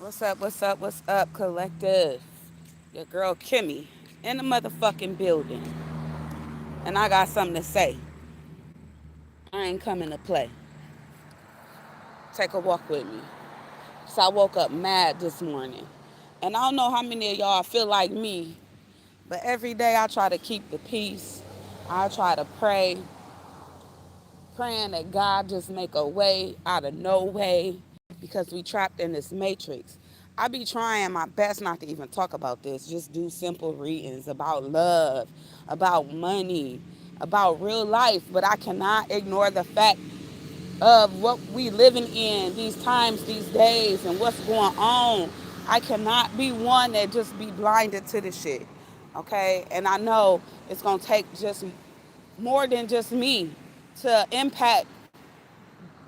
What's up, collective? Your girl Kimmy in the motherfucking building. And I got something to say. I ain't coming to play. Take a walk with me. So I woke up mad this morning. And I don't know how many of y'all feel like me, but every day I try to keep the peace. I try to pray, praying that God just make a way out of no way because we trapped in this matrix. I be trying my best not to even talk about this, just do simple readings about love, about money, about real life, but I cannot ignore the fact of what we living in these times, these days, and what's going on. I cannot be one that just be blinded to the shit. Okay? And I know it's gonna take just more than just me to impact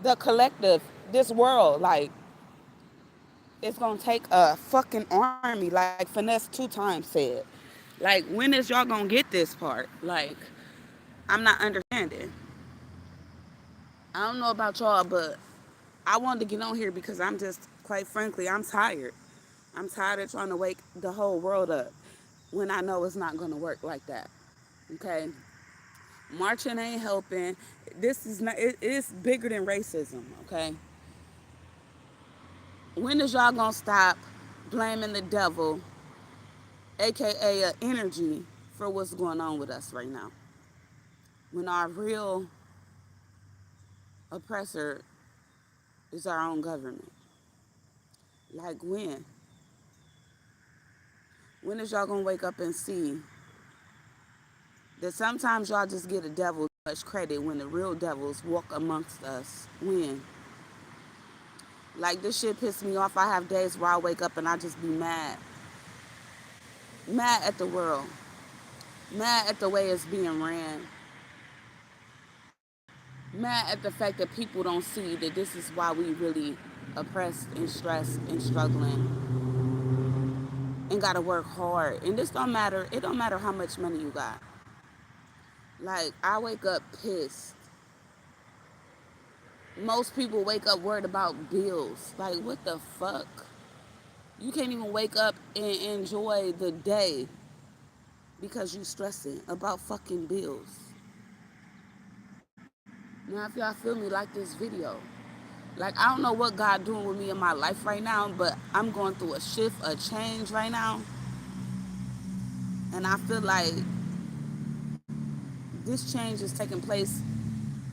the collective, this world. Like, it's gonna take a fucking army, like Finesse 2 times said. Like, when is y'all gonna get this part? Like, I'm not understanding. I don't know about y'all, but I wanted to get on here because I'm just, quite frankly, I'm tired. I'm tired of trying to wake the whole world up when I know it's not gonna work like that. Okay? Marching ain't helping. This is not, it's bigger than racism, okay? When is y'all gonna stop blaming the devil, aka energy, for what's going on with us right now? When our real oppressor is our own government. Like when? When is y'all gonna wake up and see that sometimes y'all just get a devil too much credit when the real devils walk amongst us? When? Like, this shit pissed me off. I have days where I wake up and I just be mad. Mad at the world. Mad at the way it's being ran. Mad at the fact that people don't see that this is why we really oppressed and stressed and struggling and gotta work hard. And this don't matter. It don't matter how much money you got. Like, I wake up pissed. Most people wake up worried about bills. Like, what the fuck? You can't even wake up and enjoy the day because you stressing about fucking bills. Now, if y'all feel me, like this video. Like, I don't know what God doing with me in my life right now, but I'm going through a shift, a change right now. And I feel like this change is taking place.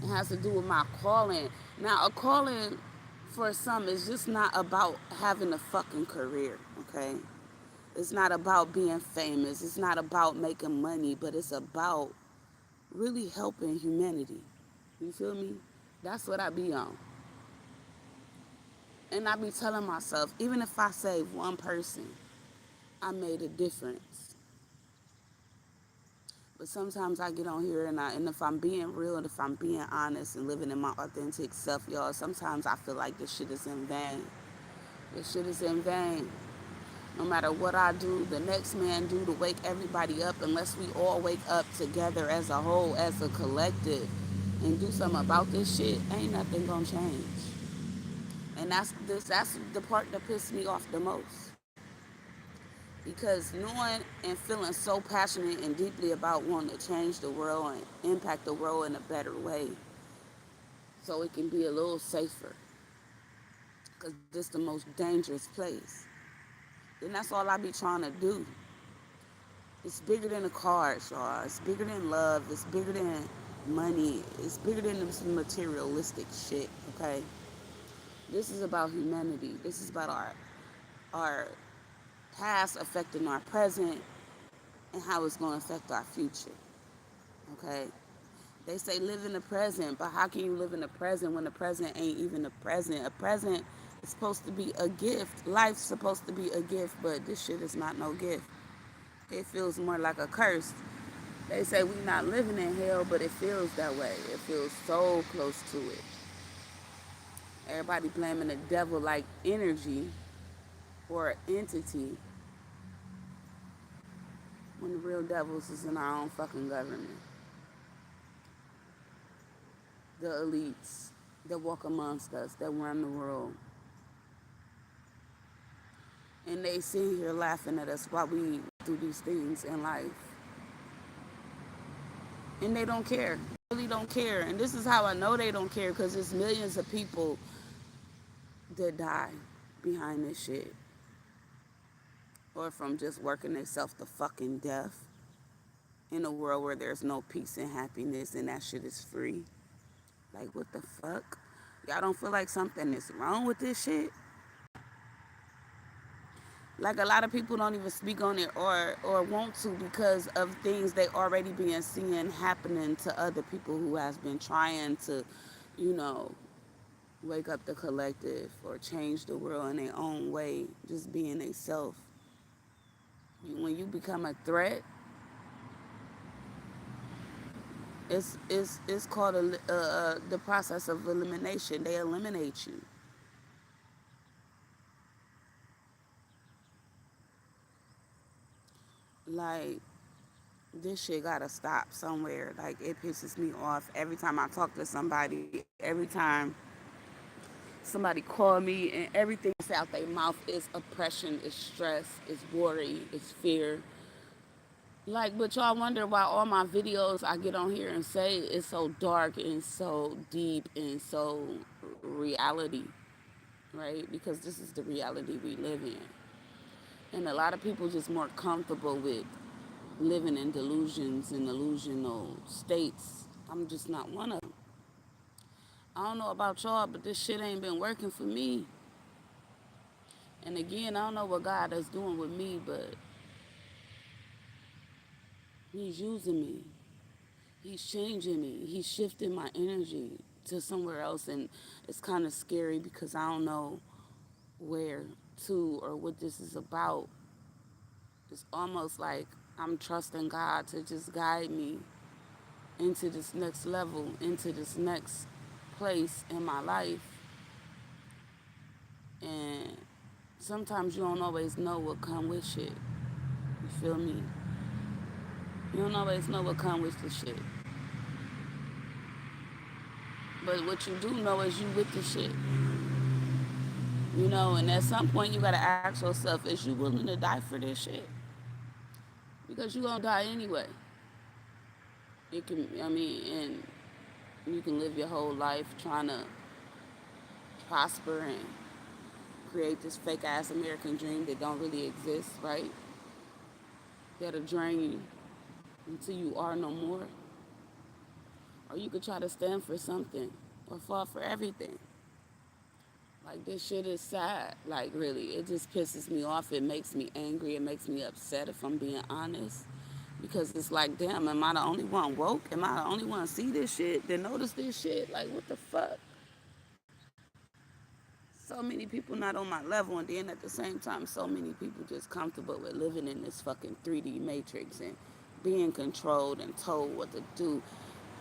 It has to do with my calling. Now, a calling for some is just not about having a fucking career, okay? It's not about being famous. It's not about making money, but it's about really helping humanity. You feel me? That's what I be on. And I be telling myself, even if I save one person, I made a difference. But sometimes I get on here and if I'm being real and if I'm being honest and living in my authentic self, y'all, sometimes I feel like this shit is in vain. This shit is in vain. No matter what I do, the next man do to wake everybody up, unless we all wake up together as a whole, as a collective, and do something about this shit, ain't nothing gonna change. And that's the part that pissed me off the most. Because knowing and feeling so passionate and deeply about wanting to change the world and impact the world in a better way so it can be a little safer. Because this is the most dangerous place. And that's all I be trying to do. It's bigger than the cards, y'all. It's bigger than love. It's bigger than money. It's bigger than this materialistic shit, okay? This is about humanity. This is about our past affecting our present and how it's going to affect our future, okay? They say live in the present, but how can you live in the present when the present ain't even the present? A present is supposed to be a gift. Life's supposed to be a gift, but this shit is not no gift. It feels more like a curse. They say we not living in hell, but it feels that way. It feels so close to it. Everybody blaming the devil like energy or entity when the real devils is in our own fucking government. The elites that walk amongst us, that run the world. And they sitting here laughing at us while we do these things in life. And they don't care. They really don't care. And this is how I know they don't care, because there's millions of people that die behind this shit. Or from just working themselves to fucking death in a world where there's no peace and happiness and that shit is free. Like, what the fuck? Y'all don't feel like something is wrong with this shit? Like, a lot of people don't even speak on it or want to, because of things they already being seen happening to other people who has been trying to, you know, wake up the collective or change the world in their own way, just being they self. When you become a threat, it's called the process of elimination. They eliminate you. Like, this shit gotta stop somewhere. Like, it pisses me off every time I talk to somebody. Every time somebody call me, and everything that's out their mouth is oppression, is stress, is worry, is fear. Like, but y'all wonder why all my videos I get on here and say it's so dark and so deep and so reality, right? Because this is the reality we live in. And a lot of people just more comfortable with living in delusions and illusional states. I'm just not one of them. I don't know about y'all, but this shit ain't been working for me. And again, I don't know what God is doing with me, but He's using me. He's changing me. He's shifting my energy to somewhere else. And it's kind of scary because I don't know where to or what this is about. It's almost like I'm trusting God to just guide me into this next level, into this next place in my life. And sometimes you don't always know what come with shit. You feel me? You don't always know what come with the shit. But what you do know is you with the shit. You know, and at some point you gotta ask yourself, is you willing to die for this shit? Because you gonna die anyway. You can, I mean, and you can live your whole life trying to prosper and create this fake ass American dream that don't really exist, right? That'll drain you until you are no more. Or you could try to stand for something or fall for everything. Like, this shit is sad. Like, really, it just pisses me off. It makes me angry. It makes me upset, if I'm being honest. Because it's like, damn, am I the only one woke? Am I the only one see this shit, that notice this shit? Like, what the fuck? So many people not on my level, and then at the same time, so many people just comfortable with living in this fucking 3D matrix and being controlled and told what to do.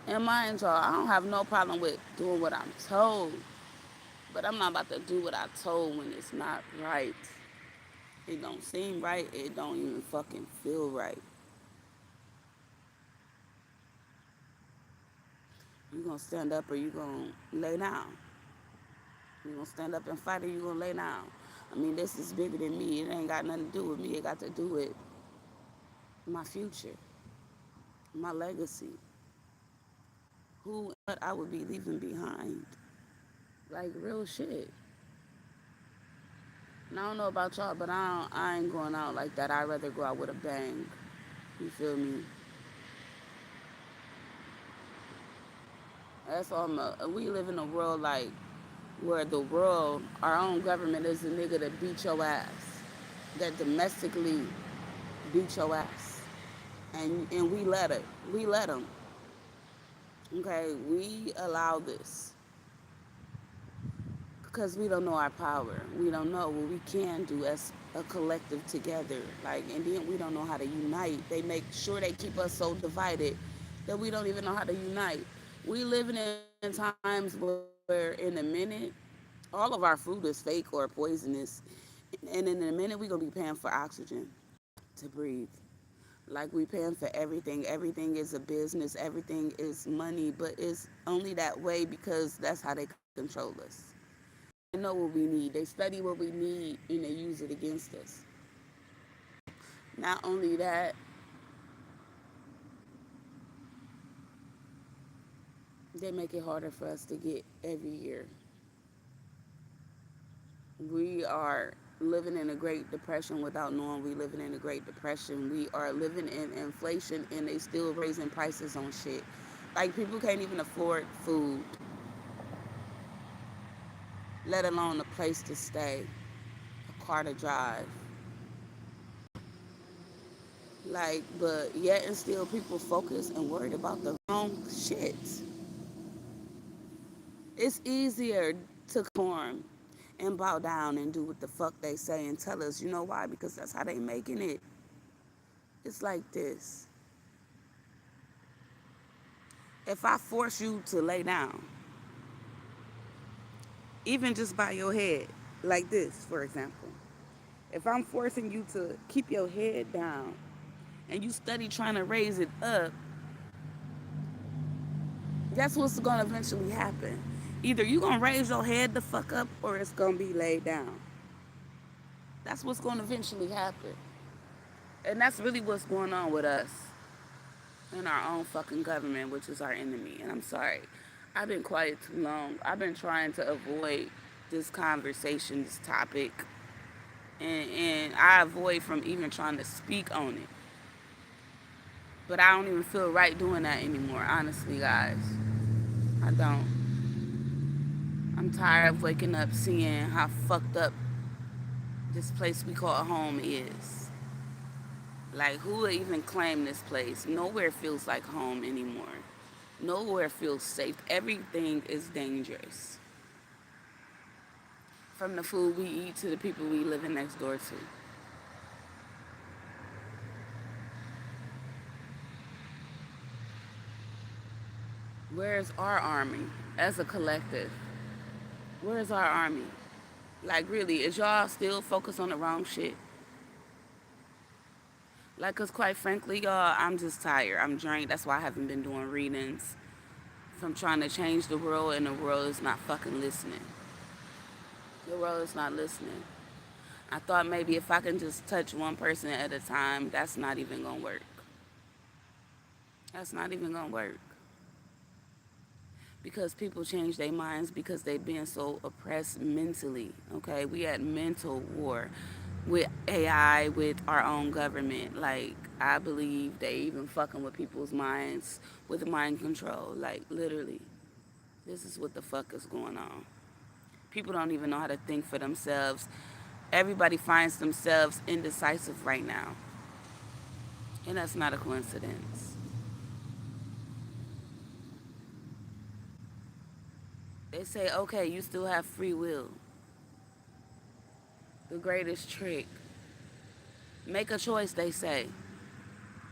And mind y'all, I don't have no problem with doing what I'm told, but I'm not about to do what I told when it's not right. It don't seem right. It don't even fucking feel right. You gonna stand up or you gonna lay down? You gonna stand up and fight or you gonna lay down? I mean, this is bigger than me. It ain't got nothing to do with me. It got to do with my future, my legacy, who and what I would be leaving behind. Like, real shit. And I don't know about y'all, but I ain't going out like that. I'd rather go out with a bang. You feel me? That's all. We live in a world like where the world, our own government, is a nigga that beat your ass, that domestically beat your ass, and we let it. We let them. Okay, we allow this because we don't know our power. We don't know what we can do as a collective together. Like, and then we don't know how to unite. They make sure they keep us so divided that we don't even know how to unite. We living in times where in a minute, all of our food is fake or poisonous, and in a minute we gonna be paying for oxygen to breathe. Like, we paying for everything. Everything is a business. Everything is money, but it's only that way because that's how they control us. know what we need. They study what we need and they use it against us. Not only that, they make it harder for us to get every year. We are living in a Great Depression without knowing we living in a Great Depression. We are living in inflation and they still raising prices on shit. Like people can't even afford food, let alone a place to stay, a car to drive. Like, but yet and still people focus and worried about the wrong shit. It's easier to conform and bow down and do what the fuck they say and tell us, you know why? Because that's how they making it. It's like this. If I force you to lay down, even just by your head, like this, for example, if I'm forcing you to keep your head down and you study trying to raise it up, that's what's gonna eventually happen. Either you gonna raise your head the fuck up or it's gonna be laid down. That's what's gonna eventually happen. And that's really what's going on with us and our own fucking government, which is our enemy. And I'm sorry, I've been quiet too long. I've been trying to avoid this conversation, this topic, and I avoid from even trying to speak on it. But I don't even feel right doing that anymore, honestly, guys. I don't. I'm tired of waking up seeing how fucked up this place we call home is. Like, who would even claim this place? Nowhere feels like home anymore. Nowhere feels safe. Everything is dangerous. From the food we eat to the people we living next door to. Where's our army as a collective? Where's our army? Like, really, is y'all still focused on the wrong shit? Like, cause quite frankly, y'all, I'm just tired. I'm drained. That's why I haven't been doing readings. From trying to change the world, and the world is not fucking listening. The world is not listening. I thought maybe if I can just touch one person at a time, that's not even gonna work. That's not even gonna work. Because people change their minds because they've been so oppressed mentally. Okay, we had mental war with AI, with our own government. Like, I believe they even fucking with people's minds with mind control. Like, literally, this is what the fuck is going on. People don't even know how to think for themselves. Everybody finds themselves indecisive right now, and that's not a coincidence. They say, okay, you still have free will. The greatest trick. Make a choice, they say.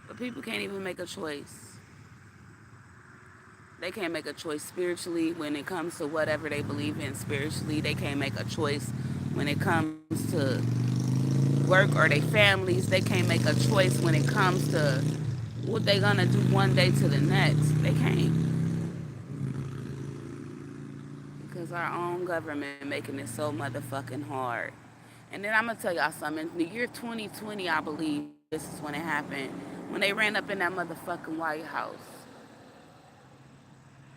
But people can't even make a choice. They can't make a choice spiritually when it comes to whatever they believe in spiritually. They can't make a choice when it comes to work or their families. They can't make a choice when it comes to what they're gonna do one day to the next. They can't. Because our own government making it so motherfucking hard. And then I'm gonna tell y'all something. In the year 2020, I believe this is when it happened. When they ran up in that motherfucking White House.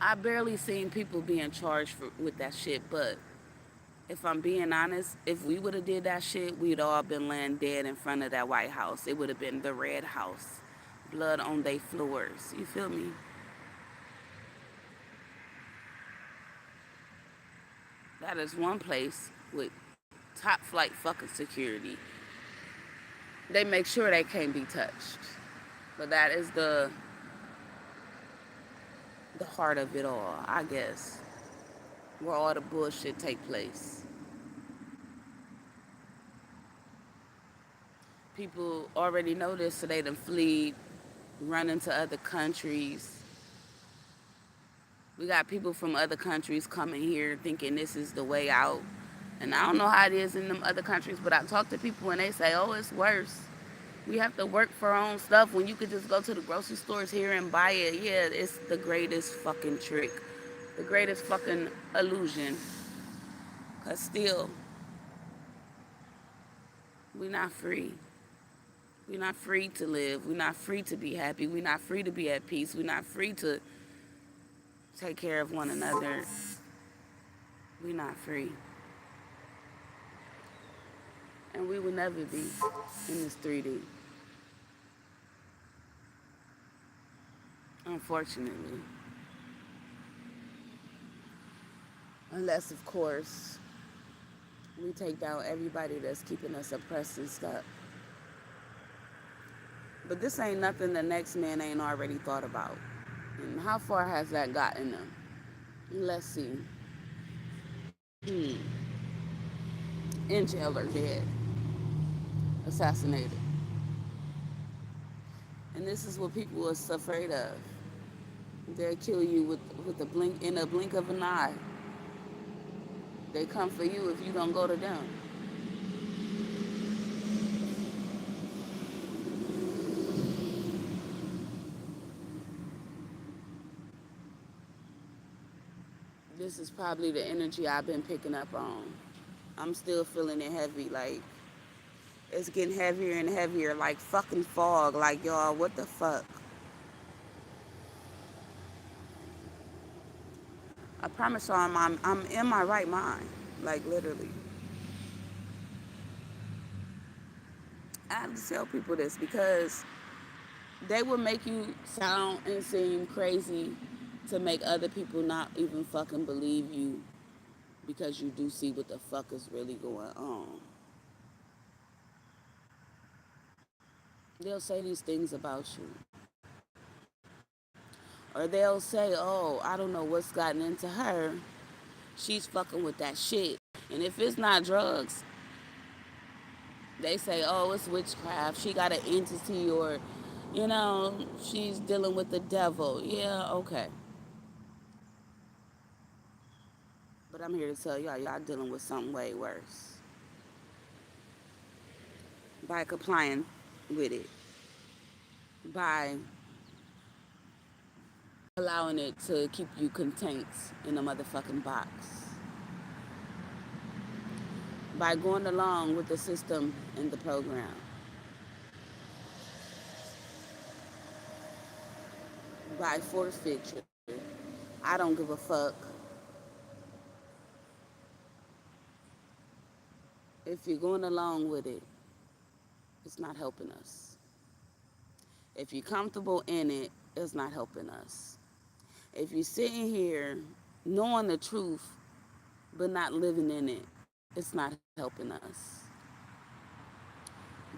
I barely seen people being charged with that shit, but if I'm being honest, if we would have did that shit, we'd all been laying dead in front of that White House. It would have been the Red House. Blood on they floors. You feel me? That is one place with top flight fucking security. They make sure they can't be touched. But that is the heart of it all, I guess. Where all the bullshit take place. People already know this, so they done flee, run into other countries. We got people from other countries coming here thinking this is the way out. And I don't know how it is in them other countries, but I talk to people and they say, oh, it's worse. We have to work for our own stuff when you could just go to the grocery stores here and buy it. Yeah, it's the greatest fucking trick. The greatest fucking illusion. Because still, we're not free. We're not free to live. We're not free to be happy. We're not free to be at peace. We're not free to take care of one another. We're not free. And we will never be in this 3D. Unfortunately. Unless, of course, we take down everybody that's keeping us oppressed and stuck. But this ain't nothing the next man ain't already thought about. And how far has that gotten them? Let's see. In jail or dead. Assassinated. And this is what people are so afraid of. They'll kill you with a blink in a blink of an eye. They come for you if you don't go to them. This is probably the energy I've been picking up on. I'm still feeling it heavy. Like, it's getting heavier and heavier, like fucking fog. Like, y'all, what the fuck? I promise y'all, I'm in my right mind. Like, literally. I have to tell people this because they will make you sound and seem crazy to make other people not even fucking believe you because you do see what the fuck is really going on. They'll say these things about you. Or they'll say, oh, I don't know what's gotten into her. She's fucking with that shit. And if it's not drugs, they say, oh, it's witchcraft. She got an entity or, she's dealing with the devil. Yeah, okay. But I'm here to tell y'all dealing with something way worse by complying with it, by allowing it to keep you contained in a motherfucking box, by going along with the system and the program, by forfeiture. I don't give a fuck. If you're going along with it, it's not helping us. If you're comfortable in it, it's not helping us. If you're sitting here knowing the truth but not living in it, it's not helping us.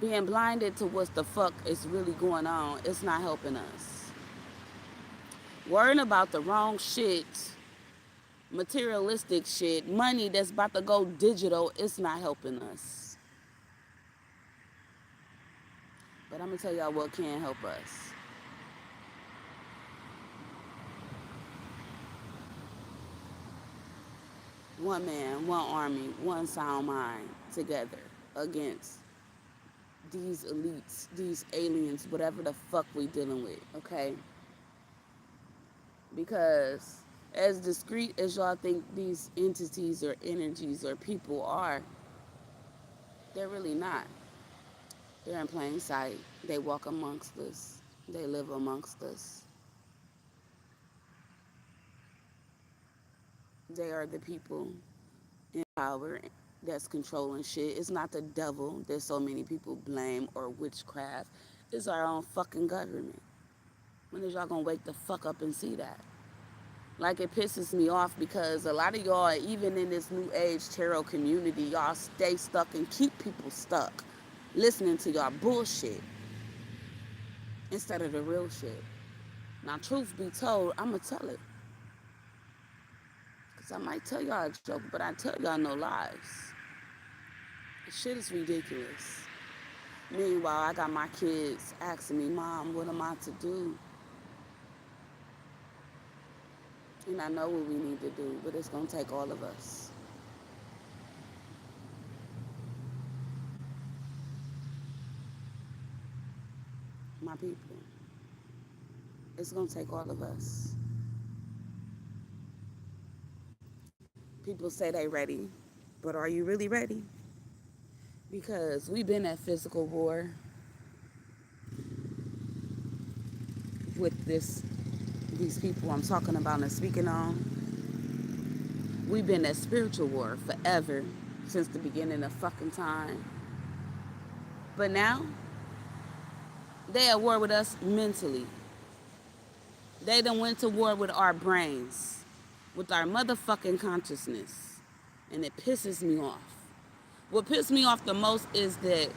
Being blinded to what the fuck is really going on, it's not helping us. Worrying about the wrong shit, materialistic shit, money that's about to go digital, it's not helping us. But I'm gonna tell y'all what can help us. One man, one army, one sound mind together against these elites, these aliens, whatever the fuck we dealing with, okay? Because as discreet as y'all think these entities or energies or people are, they're really not. They're in plain sight. They walk amongst us. They live amongst us. They are the people in power that's controlling shit. It's not the devil that so many people blame or witchcraft. It's our own fucking government. When is y'all gonna wake the fuck up and see that? Like, it pisses me off because a lot of y'all, even in this new age tarot community, y'all stay stuck and keep people stuck listening to y'all bullshit instead of the real shit. Now, truth be told, I'ma tell it. Because I might tell y'all a joke, but I tell y'all no lies. The shit is ridiculous. Meanwhile, I got my kids asking me, Mom, what am I to do? And I know what we need to do, but it's gonna take all of us. My people. It's gonna take all of us. People say they ready. But are you really ready? Because we've been at physical war with these people I'm talking about and speaking on. We've been at spiritual war forever, since the beginning of fucking time. But now they at war with us mentally. They done went to war with our brains, with our motherfucking consciousness. And it pisses me off. What pisses me off the most is that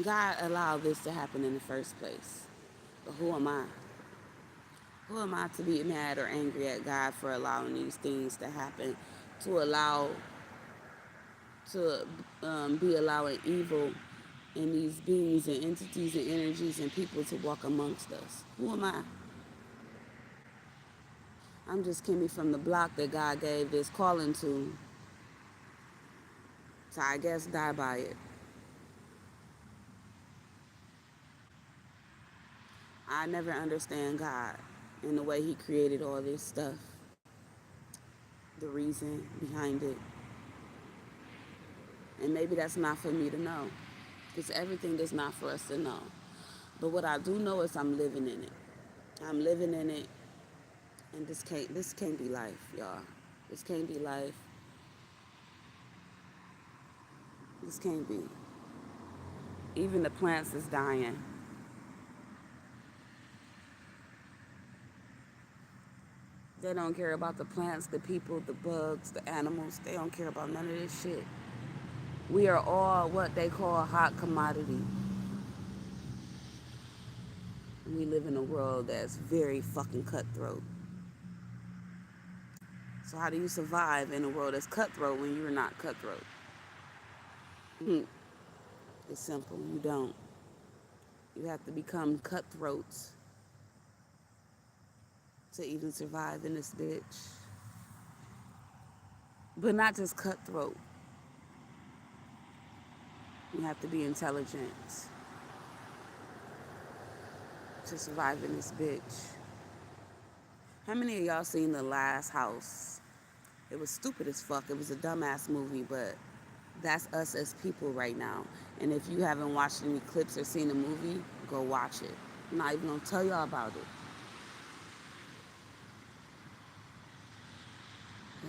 God allowed this to happen in the first place. But who am I? Who am I to be mad or angry at God for allowing these things to happen, to allow, to be allowing evil and these beings and entities and energies and people to walk amongst us? Who am I? I'm just Kimmy from the block that God gave this calling to, so I guess die by it. I never understand God and the way He created all this stuff, the reason behind it. And maybe that's not for me to know, because everything is not for us to know. But what I do know is I'm living in it. I'm living in it, and this can't be life, y'all. This can't be life. This can't be. Even the plants is dying. They don't care about the plants, the people, the bugs, the animals. They don't care about none of this shit. We are all what they call a hot commodity. We live in a world that's very fucking cutthroat. So how do you survive in a world that's cutthroat when you're not cutthroat? It's simple. You don't. You have to become cutthroats to even survive in this bitch. But not just cutthroat. You have to be intelligent to survive in this bitch. How many of y'all seen The Last House? It was stupid as fuck. It was a dumbass movie, but that's us as people right now. And if you haven't watched any clips or seen the movie, go watch it. I'm not even gonna tell y'all about it.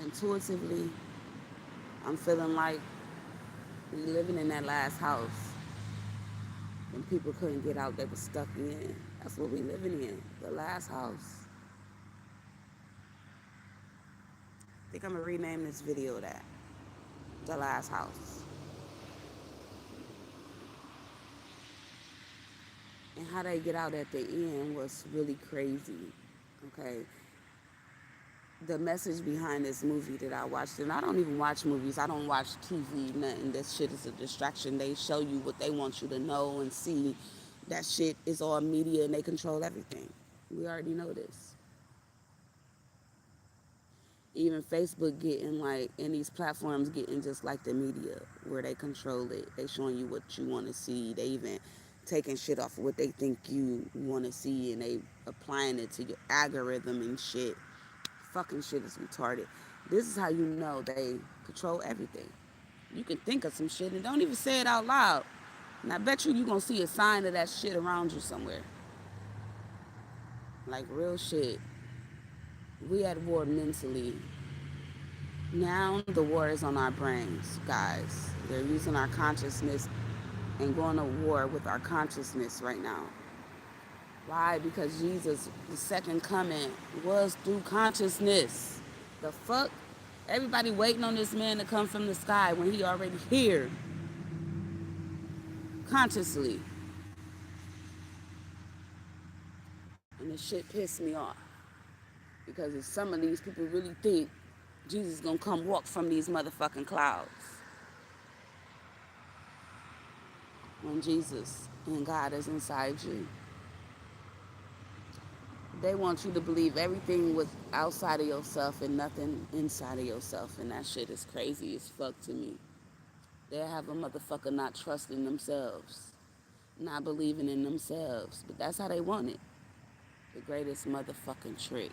Intuitively, I'm feeling like we living in that last house. When people couldn't get out, they were stuck in. That's what we living in, the last house. I think I'm gonna rename this video that, the last house. And how they get out at the end was really crazy. Okay, the message behind this movie that I watched, and I don't even watch movies. I don't watch TV, nothing. This shit is a distraction. They show you what they want you to know and see. That shit is all media and they control everything. We already know this. Even Facebook getting like, and these platforms getting just like the media, where they control it. They showing you what you want to see. They even taking shit off of what they think you want to see, and they applying it to your algorithm and shit. Fucking shit is retarded. This is how you know they control everything. You can think of some shit and don't even say it out loud. And I bet you gonna see a sign of that shit around you somewhere. Like real shit. We at war mentally. Now the war is on our brains, guys. They're using our consciousness and going to war with our consciousness right now. Why? Because Jesus, the second coming, was through consciousness. The fuck? Everybody waiting on this man to come from the sky when he already here. Consciously. And this shit pissed me off. Because if some of these people really think Jesus gonna come walk from these motherfucking clouds. When Jesus and God is inside you. They want you to believe everything was outside of yourself and nothing inside of yourself. And that shit is crazy as fuck to me. They have a motherfucker not trusting themselves, not believing in themselves. But that's how they want it. The greatest motherfucking trick.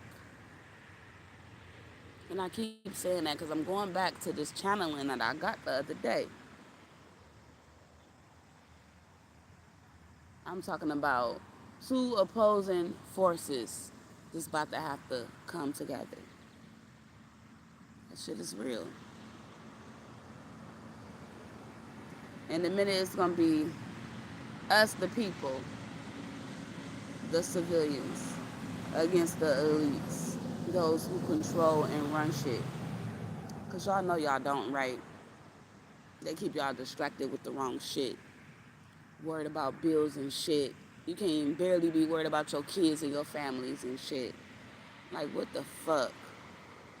And I keep saying that because I'm going back to this channeling that I got the other day. I'm talking about two opposing forces just about to have to come together. That shit is real. And the minute it's gonna be us, the people, the civilians, against the elites, those who control and run shit. Cause y'all know y'all don't, right? They keep y'all distracted with the wrong shit. Worried about bills and shit. You can't even barely be worried about your kids and your families and shit. Like, what the fuck?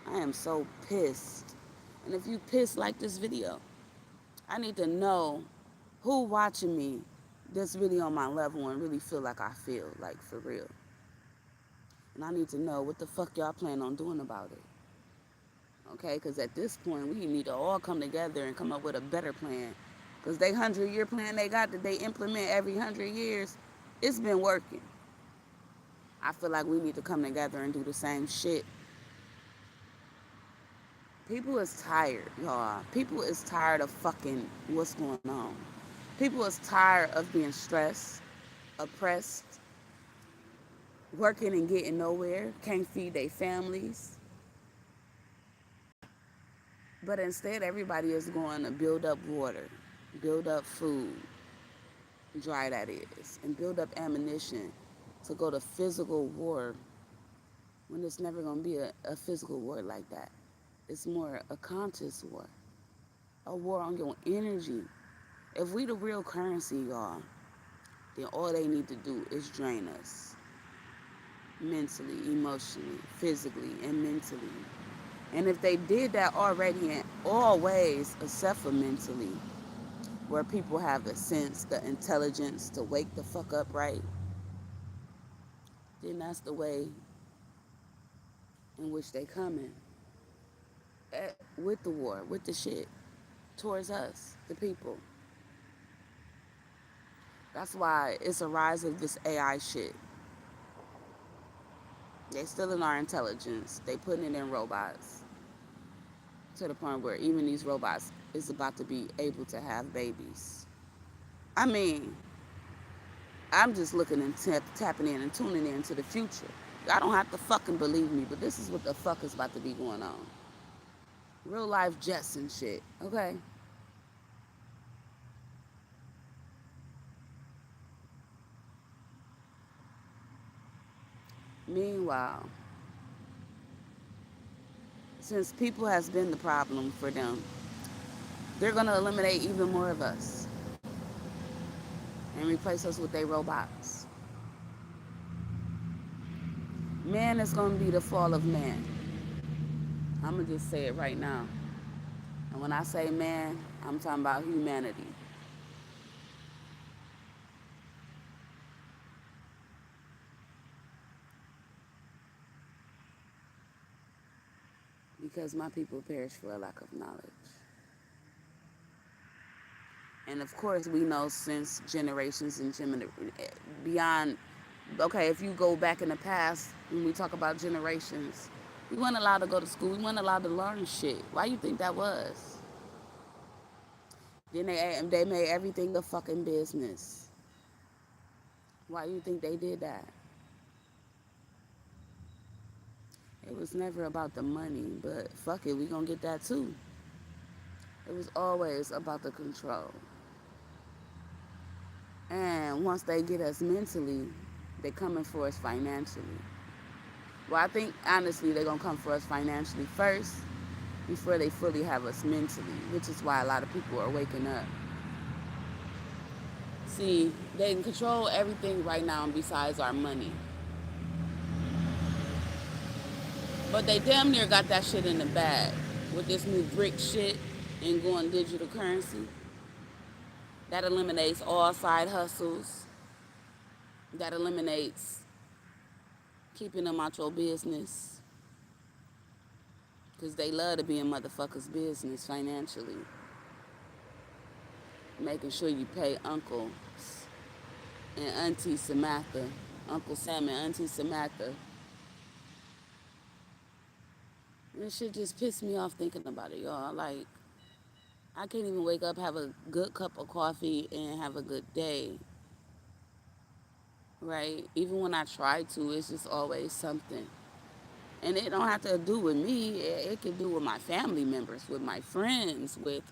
I am so pissed. And if you pissed, like this video. I need to know who watching me that's really on my level and really feel like I feel, like for real. And I need to know what the fuck y'all plan on doing about it. Okay, because at this point, we need to all come together and come up with a better plan. Because they 100-year plan they got that they implement every 100 years, it's been working. I feel like we need to come together and do the same shit. People is tired, y'all. People is tired of fucking what's going on. People is tired of being stressed, oppressed, working and getting nowhere, can't feed their families. But instead, everybody is going to build up water, build up food, dry that is, and build up ammunition to go to physical war when it's never going to be a physical war like that. It's more a conscious war, a war on your energy. If we the real currency, y'all, then all they need to do is drain us mentally, emotionally, physically, and mentally. And if they did that already in all ways, except for mentally, where people have the sense, the intelligence to wake the fuck up right, then that's the way in which they coming with the war, with the shit, towards us, the people. That's why it's a rise of this AI shit. They stealing our intelligence. They putting it in robots to the point where even these robots is about to be able to have babies. I mean, I'm just looking and tapping in and tuning in to the future. I don't have to fucking believe me, but this is what the fuck is about to be going on. Real life jets and shit, okay? Meanwhile, since people has been the problem for them, they're gonna eliminate even more of us and replace us with their robots. Man is gonna be the fall of man. I'm gonna just say it right now. And when I say man, I'm talking about humanity. Because my people perish for a lack of knowledge. And of course, we know since generations and beyond, okay, if you go back in the past, when we talk about generations, we weren't allowed to go to school. We weren't allowed to learn shit. Why you think that was? Then they made everything a fucking business. Why you think they did that? It was never about the money, but fuck it, we gonna get that too. It was always about the control. And once they get us mentally, they coming for us financially. Well, I think honestly they're gonna come for us financially first before they fully have us mentally, which is why a lot of people are waking up. See, they can control everything right now besides our money. But they damn near got that shit in the bag with this new brick shit and going digital currency. That eliminates all side hustles. That eliminates keeping them out your business. Because they love to be in motherfuckers' business financially. Making sure you pay Uncle and Auntie Samantha, Uncle Sam and Auntie Samantha. This shit just pissed me off thinking about it, y'all. Like, I can't even wake up, have a good cup of coffee, and have a good day, right? Even when I try to, it's just always something. And it don't have to do with me. It can do with my family members, with my friends, with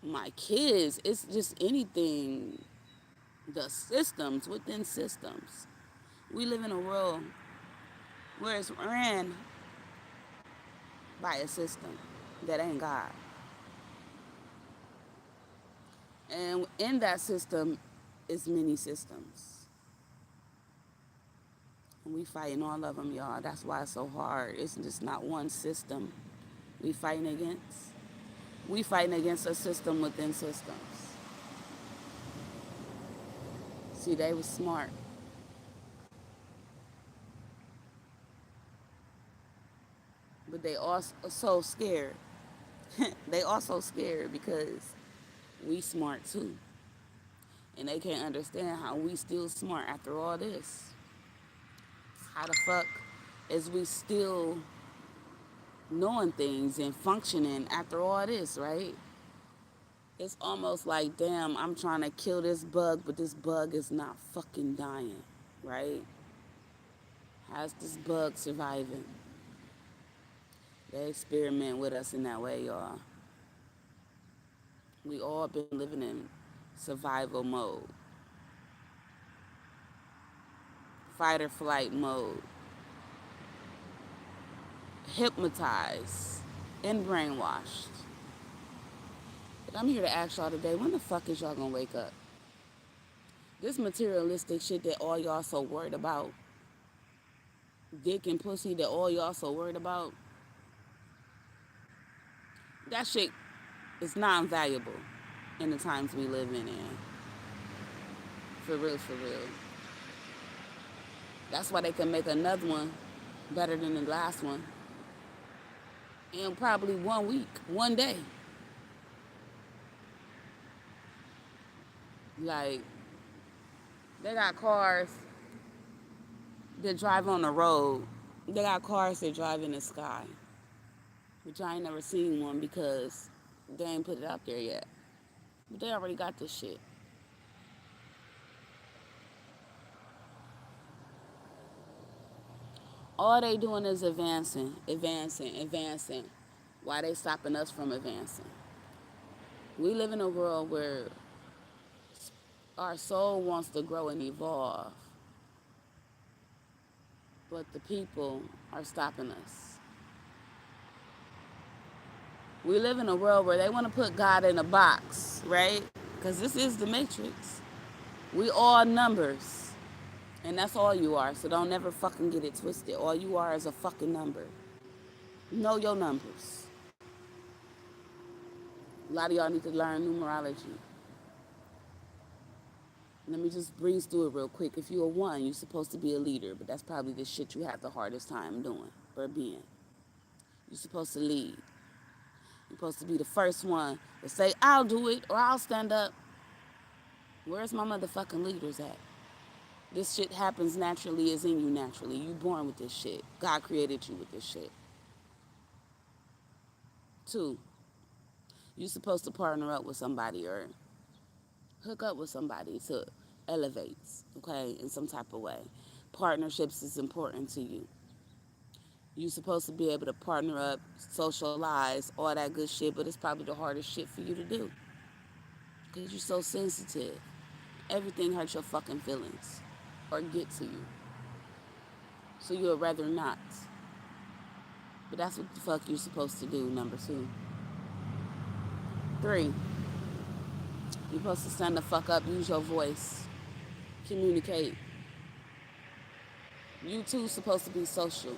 my kids. It's just anything. The systems within systems. We live in a world where it's ran by a system that ain't God. And in that system is many systems. And we fighting all of them, y'all. That's why it's so hard. It's just not one system we fighting against. We fighting against a system within systems. See, they was smart, but they also so scared. They also scared because we smart too. And they can't understand how we still smart after all this. How the fuck is we still knowing things and functioning after all this, right? It's almost like, damn, I'm trying to kill this bug, but this bug is not fucking dying, right? How's this bug surviving? They experiment with us in that way, y'all. We all been living in survival mode, fight or flight mode, hypnotized and brainwashed. But I'm here to ask y'all today, when the fuck is y'all gonna wake up? This materialistic shit that all y'all so worried about, dick and pussy that all y'all so worried about, that shit is non-valuable in the times we live in. For real, for real. That's why they can make another one better than the last one in probably 1 week, 1 day. Like, they got cars that drive on the road. They got cars that drive in the sky. Which I ain't never seen one because they ain't put it out there yet. But they already got this shit. All they doing is advancing, advancing, advancing. Why they stopping us from advancing? We live in a world where our soul wants to grow and evolve, but the people are stopping us. We live in a world where they want to put God in a box, right? Because this is the matrix. We all numbers. And that's all you are. So don't never fucking get it twisted. All you are is a fucking number. Know your numbers. A lot of y'all need to learn numerology. Let me just breeze through it real quick. If you're a one, you're supposed to be a leader, but that's probably the shit you have the hardest time doing or being. You're supposed to lead. You're supposed to be the first one to say, I'll do it or I'll stand up. Where's my motherfucking leaders at? This shit happens naturally, is in you naturally. You born with this shit. God created you with this shit. Two, you're supposed to partner up with somebody or hook up with somebody to elevate, okay, in some type of way. Partnerships is important to you. You're supposed to be able to partner up, socialize, all that good shit, but it's probably the hardest shit for you to do because you're so sensitive. Everything hurts your fucking feelings or get to you. So you would rather not. But that's what the fuck you're supposed to do, number two. Three, you're supposed to stand the fuck up, use your voice, communicate. You too supposed to be social.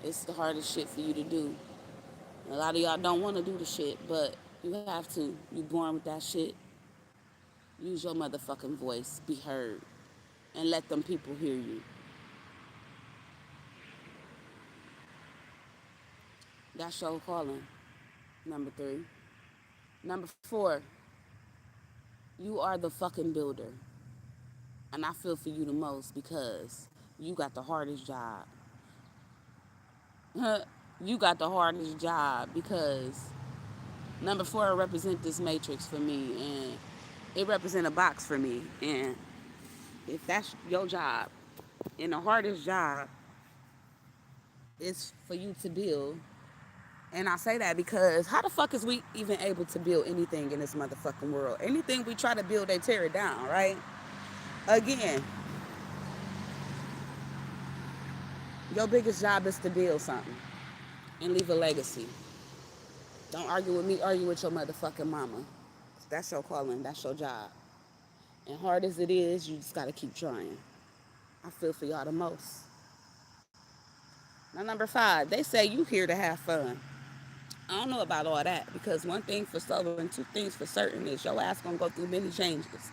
It's the hardest shit for you to do. A lot of y'all don't want to do the shit, but you have to. You born with that shit. Use your motherfucking voice. Be heard. And let them people hear you. That's your calling. Number three. Number four, you are the fucking builder. And I feel for you the most because you got the hardest job. you got the hardest job because number four represent this matrix for me, and it represent a box for me. And if that's your job, and the hardest job is for you to build. And I say that because how the fuck is we even able to build anything in this motherfucking world? Anything we try to build, they tear it down, right? Again, your biggest job is to build something and leave a legacy. Don't argue with me, argue with your motherfucking mama. That's your calling, that's your job. And hard as it is, you just gotta keep trying. I feel for y'all the most. Now, number five, they say you here to have fun. I don't know about all that because one thing for certain, two things for certain is your ass gonna go through many changes.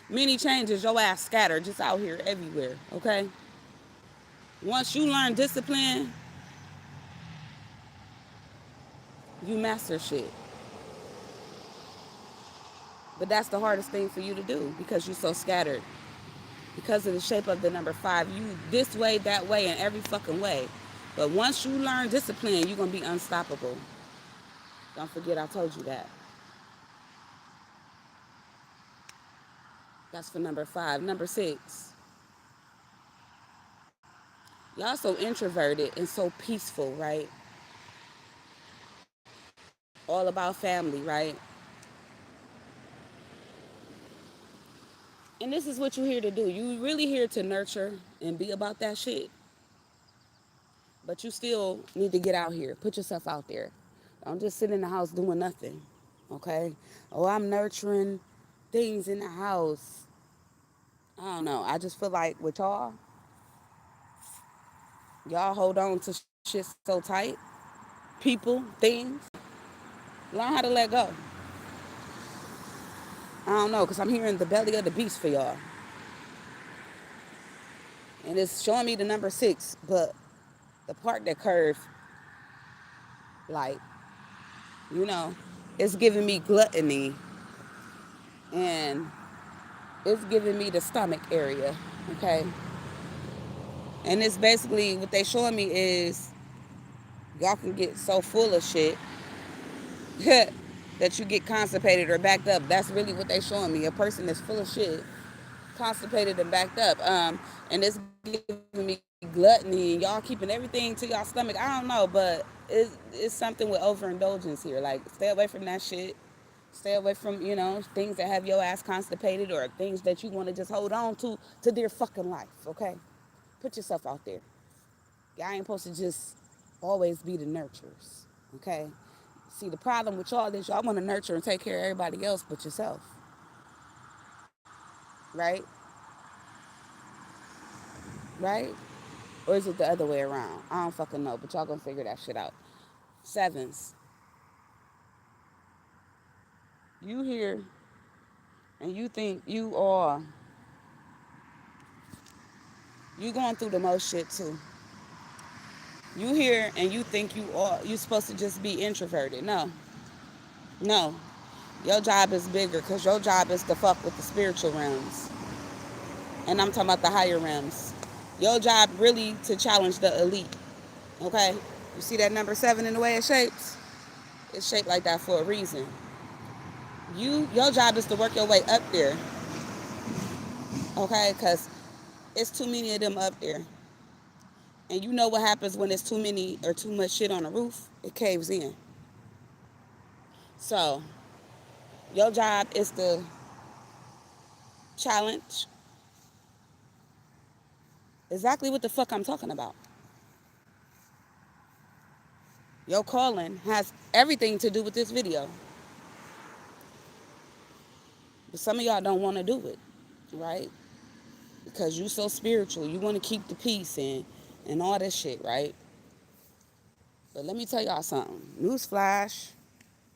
Many changes, your ass scattered just out here everywhere, okay? Once you learn discipline, you master shit. But that's the hardest thing for you to do because you're so scattered. Because of the shape of the number five, you this way, that way, and every fucking way. But once you learn discipline, you're gonna be unstoppable. Don't forget I told you that. That's for number five. Number six, y'all so introverted and so peaceful, right? All about family, right? And this is what you're here to do. You really here to nurture and be about that shit. But you still need to get out here. Put yourself out there. Don't just sit in the house doing nothing. Okay? Oh, I'm nurturing things in the house. I don't know. I just feel like with y'all hold on to shit so tight. People, things. Learn how to let go. I don't know, because I'm hearing the belly of the beast for y'all. And it's showing me the number six, but the part that curved, like, you know, it's giving me gluttony and it's giving me the stomach area, okay? And it's basically what they showing me is y'all can get so full of shit that you get constipated or backed up. That's really what they showing me. A person that's full of shit, constipated and backed up. And it's giving me gluttony and y'all keeping everything to y'all stomach. I don't know, but it's something with overindulgence here. Like, stay away from that shit. Stay away from, things that have your ass constipated or things that you want to just hold on to their fucking life, okay? Put yourself out there. Y'all ain't supposed to just always be the nurturers, okay? See, the problem with y'all is y'all want to nurture and take care of everybody else but yourself, right? Right? Or is it the other way around? I don't fucking know, but y'all gonna figure that shit out. Sevens, you here and you think you going through the most shit too. You here and you think you supposed to just be introverted. No, no. Your job is bigger because your job is to fuck with the spiritual realms. And I'm talking about the higher realms. Your job really to challenge the elite. Okay? You see that number seven in the way it shapes? It's shaped like that for a reason. Your job is to work your way up there. Okay? Because it's too many of them up there. And you know what happens when there's too many or too much shit on the roof? It caves in. So, your job is to challenge exactly what the fuck I'm talking about. Your calling has everything to do with this video. But some of y'all don't want to do it, right? Because you so spiritual. You want to keep the peace and all this shit, right? But let me tell y'all something. Newsflash,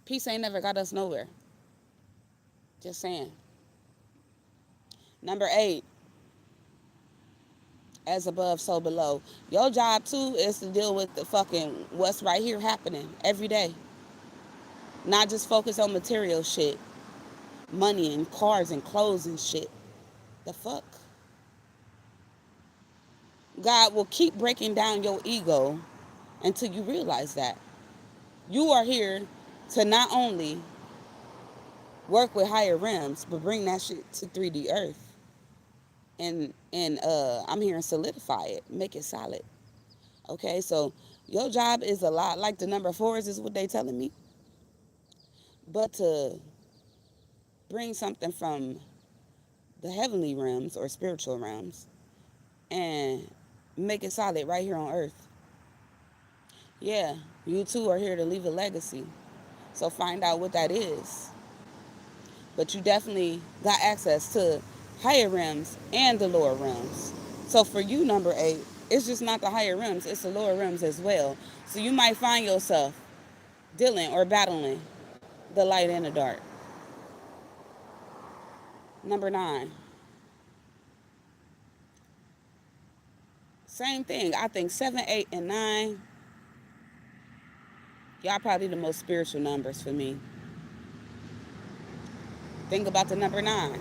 peace ain't never got us nowhere. Just saying. Number 8, as above, so below. Your job, too, is to deal with the fucking what's right here happening every day. Not just focus on material shit. Money and cars and clothes and shit. The fuck? God will keep breaking down your ego until you realize that. You are here to not only work with higher realms, but bring that shit to 3D Earth. And I'm here and solidify it, make it solid. Okay, so your job is a lot like the number fours is what they telling me, but to bring something from the heavenly realms or spiritual realms and make it solid right here on earth. Yeah, you too are here to leave a legacy. So find out what that is. But you definitely got access to higher realms and the lower realms. So for you, number eight, it's just not the higher realms, it's the lower realms as well. So you might find yourself dealing or battling the light and the dark. Number nine, same thing. I think seven, eight, and nine, y'all probably the most spiritual numbers for me. Think about the number nine.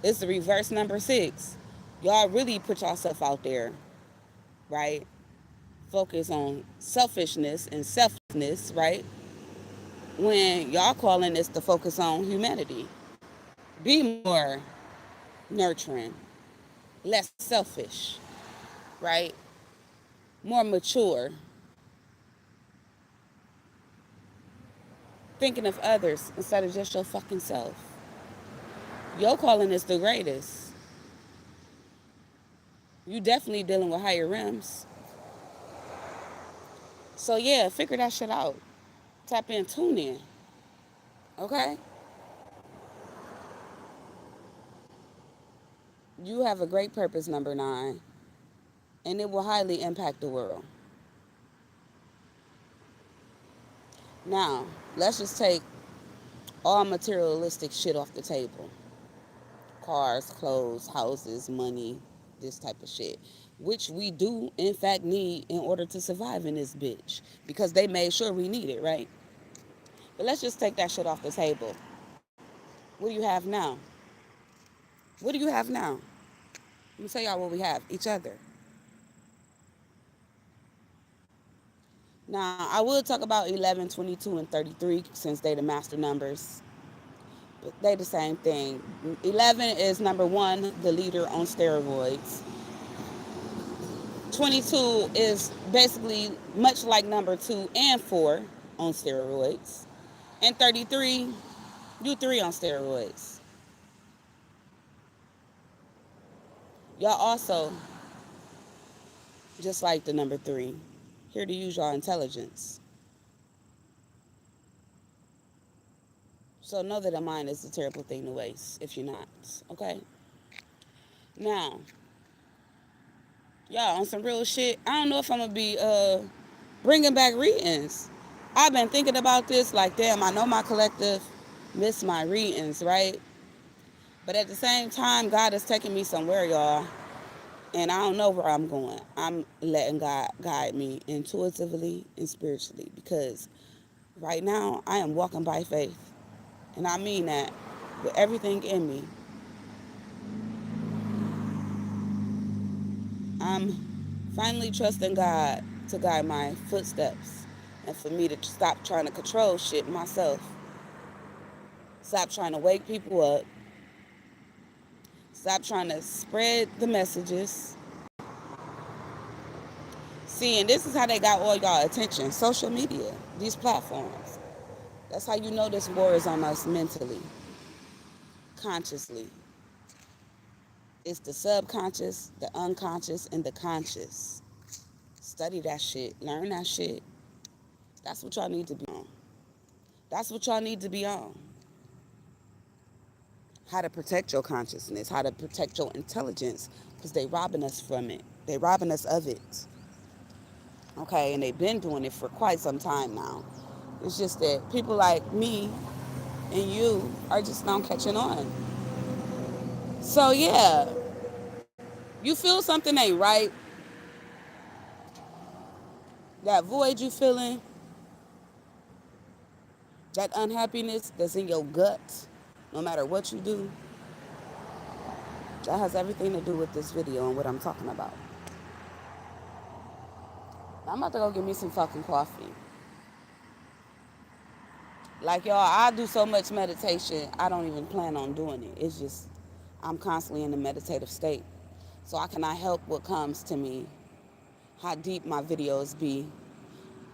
It's the reverse number six. Y'all really put yourself out there, right? Focus on selfishness and selflessness, right? When y'all calling this to focus on humanity. Be more nurturing, less selfish, right? More mature, thinking of others instead of just your fucking self. Your calling is the greatest. You definitely dealing with higher realms. So yeah, figure that shit out. Tap in, tune in. Okay? You have a great purpose, number nine, and it will highly impact the world. Now, let's just take all materialistic shit off the table. Cars, clothes, houses, money, this type of shit. Which we do, in fact, need in order to survive in this bitch. Because they made sure we need it, right? But let's just take that shit off the table. What do you have now? What do you have now? Let me tell y'all what we have. Each other. Now, I will talk about 11, 22, and 33 since they the master numbers. But they the same thing. 11 is number one, the leader on steroids. 22 is basically much like number two and four on steroids. And 33, you three on steroids. Y'all also, just like the number three, here to use your intelligence. So know that a mind is a terrible thing to waste if you're not. Okay? Now, y'all on some real shit. I don't know if I'm gonna be bringing back readings. I've been thinking about this like, damn, I know my collective missed my readings, right? But at the same time, God is taking me somewhere, y'all. And I don't know where I'm going. I'm letting God guide me intuitively and spiritually because right now I am walking by faith. And I mean that with everything in me. I'm finally trusting God to guide my footsteps and for me to stop trying to control shit myself. Stop trying to wake people up. Stop trying to spread the messages. See, and this is how they got all y'all attention. Social media, these platforms. That's how you know this war is on us mentally, consciously. It's the subconscious, the unconscious, and the conscious. Study that shit. Learn that shit. That's what y'all need to be on. That's what y'all need to be on. How to protect your consciousness, how to protect your intelligence, because they robbing us from it. They robbing us of it. Okay, and they've been doing it for quite some time now. It's just that people like me and you are just now catching on. So yeah, you feel something ain't right, that void you feeling, that unhappiness that's in your gut, no matter what you do, that has everything to do with this video and what I'm talking about. I'm about to go get me some fucking coffee. Like y'all, I do so much meditation, I don't even plan on doing it. It's just I'm constantly in a meditative state. So I cannot help what comes to me, how deep my videos be,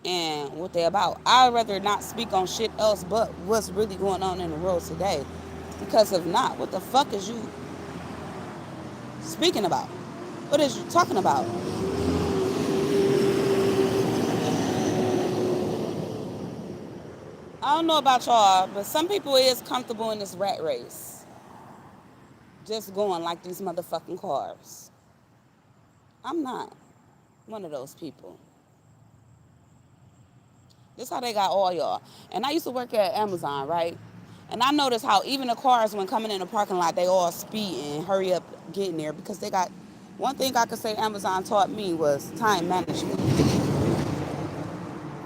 and what they about. I'd rather not speak on shit else but what's really going on in the world today. Because if not, what the fuck is you speaking about? What is you talking about? I don't know about y'all, but some people is comfortable in this rat race. Just going like these motherfucking cars. I'm not one of those people. This how they got all y'all. And I used to work at Amazon, right? And I noticed how even the cars, when coming in the parking lot, they all speeding, hurry up, getting there because they got. One thing I could say Amazon taught me was time management.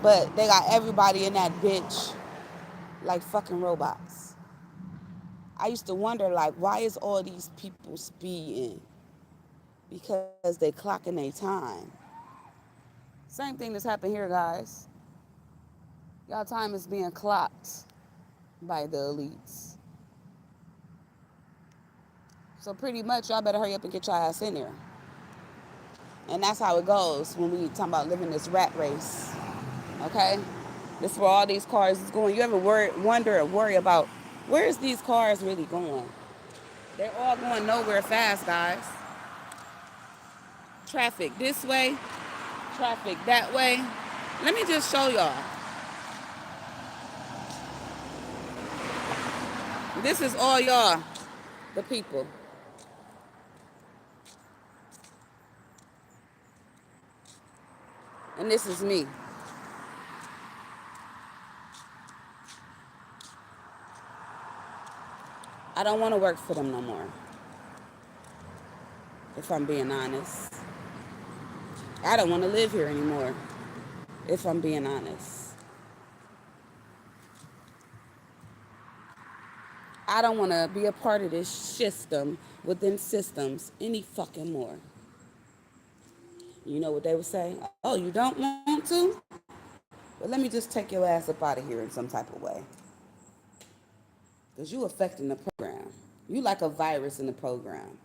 But they got everybody in that bitch like fucking robots. I used to wonder, like, why is all these people speeding? Because they clocking their time. Same thing that's happened here, guys. Y'all time is being clocked by the elites. So pretty much y'all better hurry up and get your ass in there. And that's how it goes when we talk about living this rat race. Okay? This is where all these cars is going. You ever wonder or worry about where is these cars really going? They're all going nowhere fast, guys. Traffic this way, traffic that way. Let me just show y'all. This is all y'all, the people. And this is me. I don't want to work for them no more, if I'm being honest. I don't want to live here anymore, if I'm being honest. I don't want to be a part of this system within systems any fucking more. You know what they would say? Oh, you don't want to? Well, let me just take your ass up out of here in some type of way. Because you affecting the program. You like a virus in the program.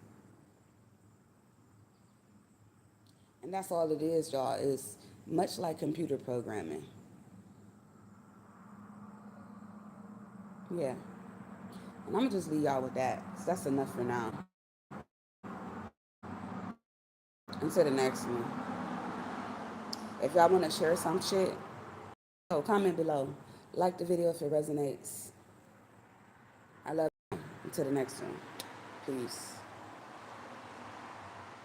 And that's all it is, y'all, is much like computer programming. Yeah. And I'm going to just leave y'all with that. So that's enough for now. Until the next one. If y'all want to share some shit, comment below. Like the video if it resonates. I love you. Until the next one. Peace.